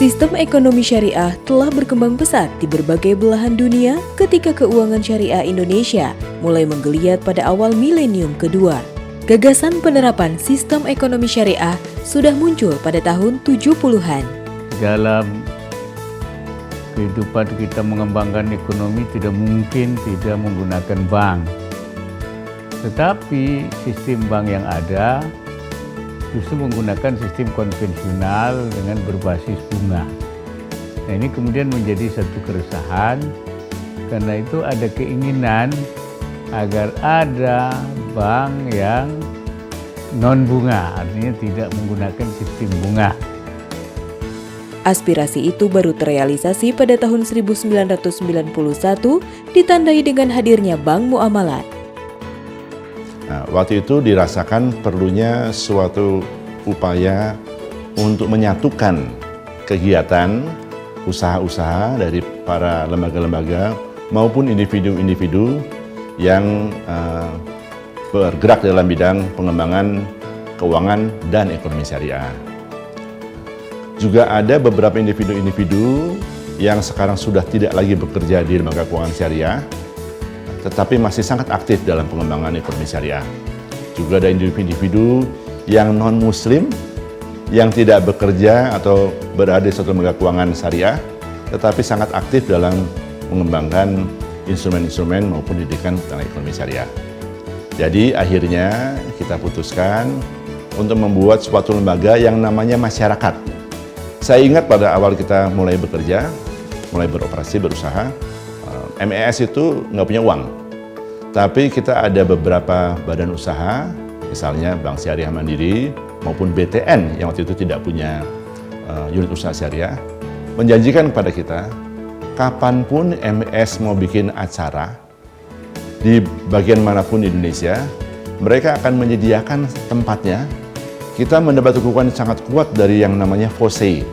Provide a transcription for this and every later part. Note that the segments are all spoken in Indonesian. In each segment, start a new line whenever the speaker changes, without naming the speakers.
Sistem ekonomi syariah telah berkembang pesat di berbagai belahan dunia ketika keuangan syariah Indonesia mulai menggeliat pada awal milenium kedua. Gagasan penerapan sistem ekonomi syariah sudah muncul pada tahun 70-an.
Dalam kehidupan kita mengembangkan ekonomi tidak mungkin tidak menggunakan bank. Tetapi sistem bank yang ada justru menggunakan sistem konvensional dengan berbasis bunga. Nah, ini kemudian menjadi satu keresahan, karena itu ada keinginan agar ada bank yang non-bunga, artinya tidak menggunakan sistem bunga.
Aspirasi itu baru terrealisasi pada tahun 1991 ditandai dengan hadirnya Bank Muamalat.
Nah, waktu itu dirasakan perlunya suatu upaya untuk menyatukan kegiatan usaha-usaha dari para lembaga-lembaga maupun individu-individu yang bergerak dalam bidang pengembangan keuangan dan ekonomi syariah. Juga ada beberapa individu-individu yang sekarang sudah tidak lagi bekerja di lembaga keuangan syariah, tetapi masih sangat aktif dalam pengembangan ekonomi syariah. Juga ada individu-individu yang non-muslim, yang tidak bekerja atau berada di suatu lembaga keuangan syariah, tetapi sangat aktif dalam mengembangkan instrumen-instrumen maupun didikan tentang ekonomi syariah. Jadi akhirnya kita putuskan untuk membuat suatu lembaga yang namanya masyarakat. Saya ingat pada awal kita mulai bekerja, mulai beroperasi, berusaha, MES itu nggak punya uang, tapi kita ada beberapa badan usaha, misalnya Bank Syariah Mandiri maupun BTN yang waktu itu tidak punya unit usaha syariah, menjanjikan kepada kita, kapanpun MES mau bikin acara di bagian manapun di Indonesia, mereka akan menyediakan tempatnya. Kita mendapat dukungan sangat kuat dari yang namanya FOSE.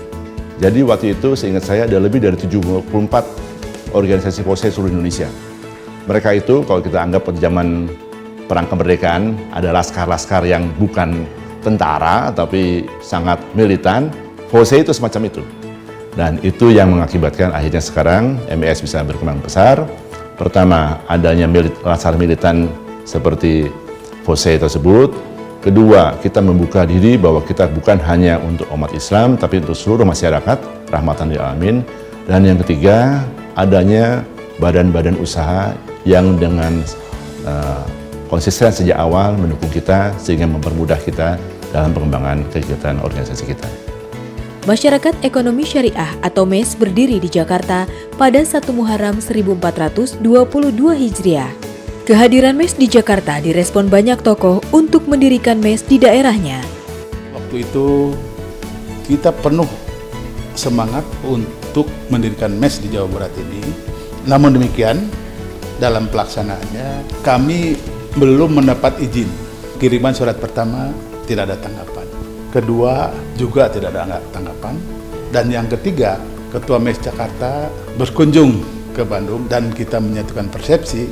Jadi waktu itu seingat saya ada lebih dari 74 organisasi FOSE seluruh Indonesia. Mereka itu kalau kita anggap pada zaman perang kemerdekaan ada laskar-laskar yang bukan tentara tapi sangat militan, FOSE itu semacam itu. Dan itu yang mengakibatkan akhirnya sekarang MES bisa berkembang besar. Pertama, adanya laskar militan seperti FOSE tersebut. Kedua, kita membuka diri bahwa kita bukan hanya untuk umat Islam tapi untuk seluruh masyarakat, rahmatan lil alamin. Dan yang ketiga, adanya badan-badan usaha yang dengan konsisten sejak awal mendukung kita sehingga mempermudah kita dalam pengembangan kegiatan organisasi kita.
Masyarakat Ekonomi Syariah atau MES berdiri di Jakarta pada 1 Muharram 1422 Hijriah. Kehadiran MES di Jakarta direspon banyak tokoh untuk mendirikan MES di daerahnya.
Waktu itu kita penuh semangat untuk mendirikan MES di Jawa Barat ini. Namun demikian, dalam pelaksanaannya kami belum mendapat izin. Kiriman surat pertama tidak ada tanggapan. Kedua juga tidak ada tanggapan. Dan yang ketiga, Ketua MES Jakarta berkunjung ke Bandung dan kita menyatukan persepsi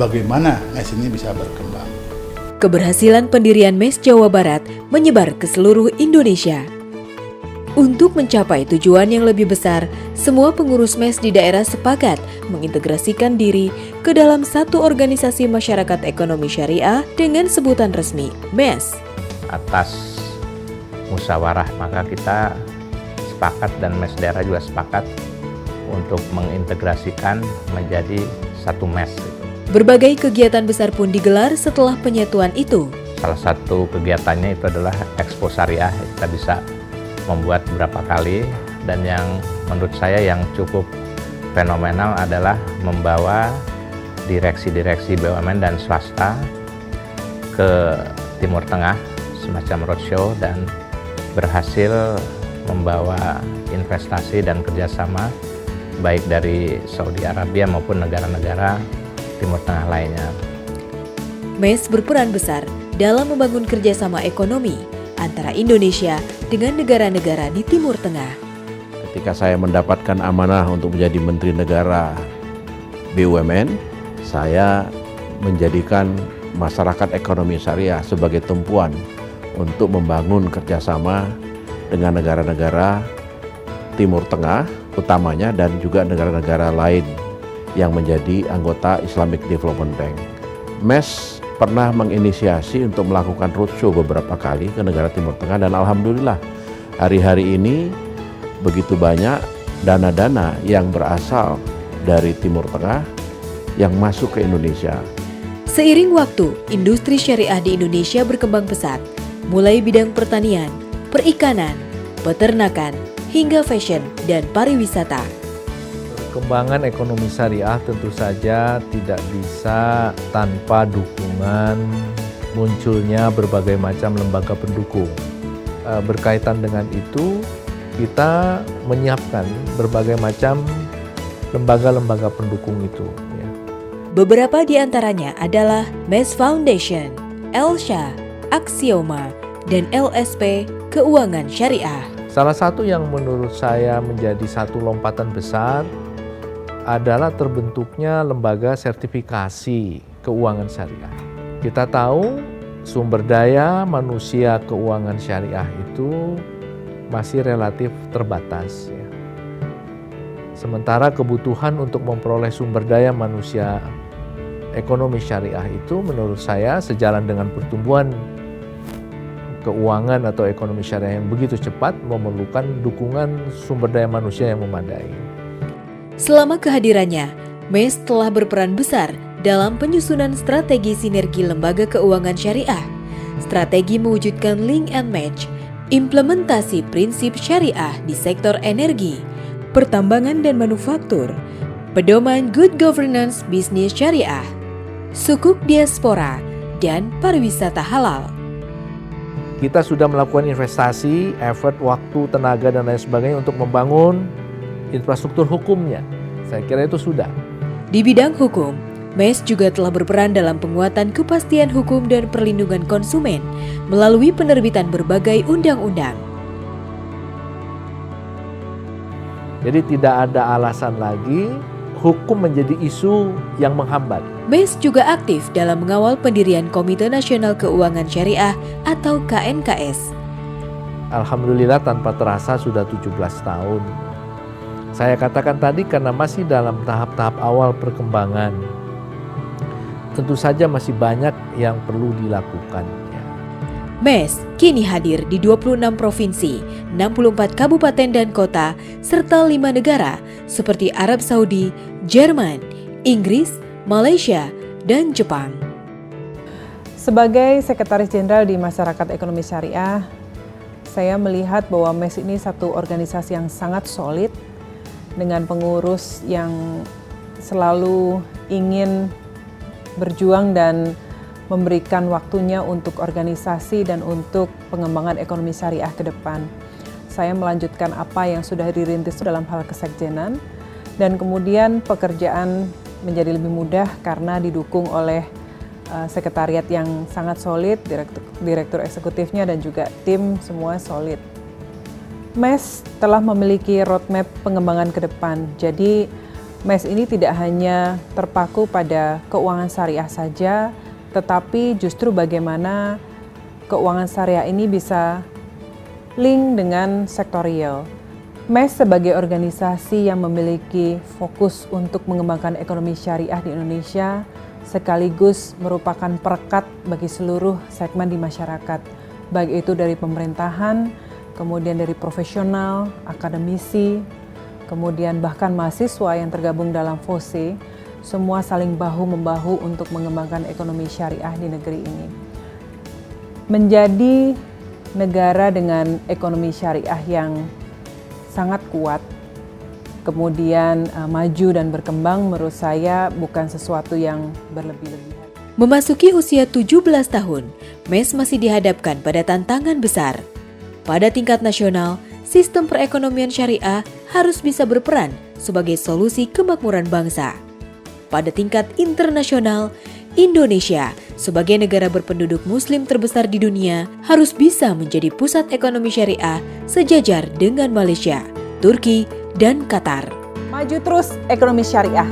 bagaimana MES ini bisa berkembang.
Keberhasilan pendirian MES Jawa Barat menyebar ke seluruh Indonesia. Untuk mencapai tujuan yang lebih besar, semua pengurus MES di daerah sepakat mengintegrasikan diri ke dalam satu organisasi masyarakat ekonomi syariah dengan sebutan resmi MES.
Atas musyawarah maka kita sepakat dan MES daerah juga sepakat untuk mengintegrasikan menjadi satu MES.
Berbagai kegiatan besar pun digelar setelah penyatuan itu.
Salah satu kegiatannya itu adalah Expo Syariah. Kita bisa membuat beberapa kali, dan yang menurut saya yang cukup fenomenal adalah membawa direksi-direksi BUMN dan swasta ke Timur Tengah semacam roadshow dan berhasil membawa investasi dan kerjasama baik dari Saudi Arabia maupun negara-negara Timur Tengah lainnya.
MES berperan besar dalam membangun kerjasama ekonomi antara Indonesia dengan negara-negara di Timur Tengah.
Ketika saya mendapatkan amanah untuk menjadi Menteri Negara BUMN, saya menjadikan masyarakat ekonomi syariah sebagai tumpuan untuk membangun kerjasama dengan negara-negara Timur Tengah utamanya dan juga negara-negara lain yang menjadi anggota Islamic Development Bank. MES pernah menginisiasi untuk melakukan roadshow beberapa kali ke negara Timur Tengah dan alhamdulillah hari-hari ini begitu banyak dana-dana yang berasal dari Timur Tengah yang masuk ke Indonesia.
Seiring waktu, industri syariah di Indonesia berkembang pesat, mulai bidang pertanian, perikanan, peternakan, hingga fashion dan pariwisata.
Perkembangan ekonomi syariah tentu saja tidak bisa tanpa dukungan munculnya berbagai macam lembaga pendukung. Berkaitan dengan itu, kita menyiapkan berbagai macam lembaga-lembaga pendukung itu.
Beberapa di antaranya adalah MES Foundation, Elsha, Axioma, dan LSP Keuangan Syariah.
Salah satu yang menurut saya menjadi satu lompatan besar adalah terbentuknya lembaga sertifikasi keuangan syariah. Kita tahu sumber daya manusia keuangan syariah itu masih relatif terbatas. Sementara kebutuhan untuk memperoleh sumber daya manusia ekonomi syariah itu menurut saya sejalan dengan pertumbuhan keuangan atau ekonomi syariah yang begitu cepat memerlukan dukungan sumber daya manusia yang memadai.
Selama kehadirannya, MES telah berperan besar dalam penyusunan strategi sinergi lembaga keuangan syariah, strategi mewujudkan link and match, implementasi prinsip syariah di sektor energi, pertambangan dan manufaktur, pedoman good governance bisnis syariah, sukuk diaspora, dan pariwisata halal.
Kita sudah melakukan investasi, effort, waktu, tenaga, dan lain sebagainya untuk membangun infrastruktur hukumnya. Saya kira itu sudah.
Di bidang hukum, MES juga telah berperan dalam penguatan kepastian hukum dan perlindungan konsumen melalui penerbitan berbagai undang-undang.
Jadi tidak ada alasan lagi hukum menjadi isu yang menghambat.
MES juga aktif dalam mengawal pendirian Komite Nasional Keuangan Syariah atau KNKS.
Alhamdulillah tanpa terasa sudah 17 tahun. Saya katakan tadi karena masih dalam tahap-tahap awal perkembangan. Tentu saja masih banyak yang perlu dilakukan.
MES kini hadir di 26 provinsi, 64 kabupaten dan kota, serta 5 negara seperti Arab Saudi, Jerman, Inggris, Malaysia, dan Jepang.
Sebagai Sekretaris Jenderal di Masyarakat Ekonomi Syariah, saya melihat bahwa MES ini satu organisasi yang sangat solid dengan pengurus yang selalu ingin berjuang dan memberikan waktunya untuk organisasi dan untuk pengembangan ekonomi syariah ke depan. Saya melanjutkan apa yang sudah dirintis dalam hal kesekjenan dan kemudian pekerjaan menjadi lebih mudah karena didukung oleh sekretariat yang sangat solid, direktur eksekutifnya dan juga tim semua solid. MES telah memiliki roadmap pengembangan ke depan. Jadi MES ini tidak hanya terpaku pada keuangan syariah saja, tetapi justru bagaimana keuangan syariah ini bisa link dengan sektorial. MES sebagai organisasi yang memiliki fokus untuk mengembangkan ekonomi syariah di Indonesia sekaligus merupakan perekat bagi seluruh segmen di masyarakat, baik itu dari pemerintahan, kemudian dari profesional, akademisi, kemudian bahkan mahasiswa yang tergabung dalam FOSE, semua saling bahu-membahu untuk mengembangkan ekonomi syariah di negeri ini. Menjadi negara dengan ekonomi syariah yang sangat kuat, kemudian maju dan berkembang, menurut saya bukan sesuatu yang berlebih-lebihan.
Memasuki usia 17 tahun, MES masih dihadapkan pada tantangan besar. Pada tingkat nasional, sistem perekonomian syariah harus bisa berperan sebagai solusi kemakmuran bangsa. Pada tingkat internasional, Indonesia sebagai negara berpenduduk muslim terbesar di dunia harus bisa menjadi pusat ekonomi syariah sejajar dengan Malaysia, Turki, dan Qatar.
Maju terus ekonomi syariah.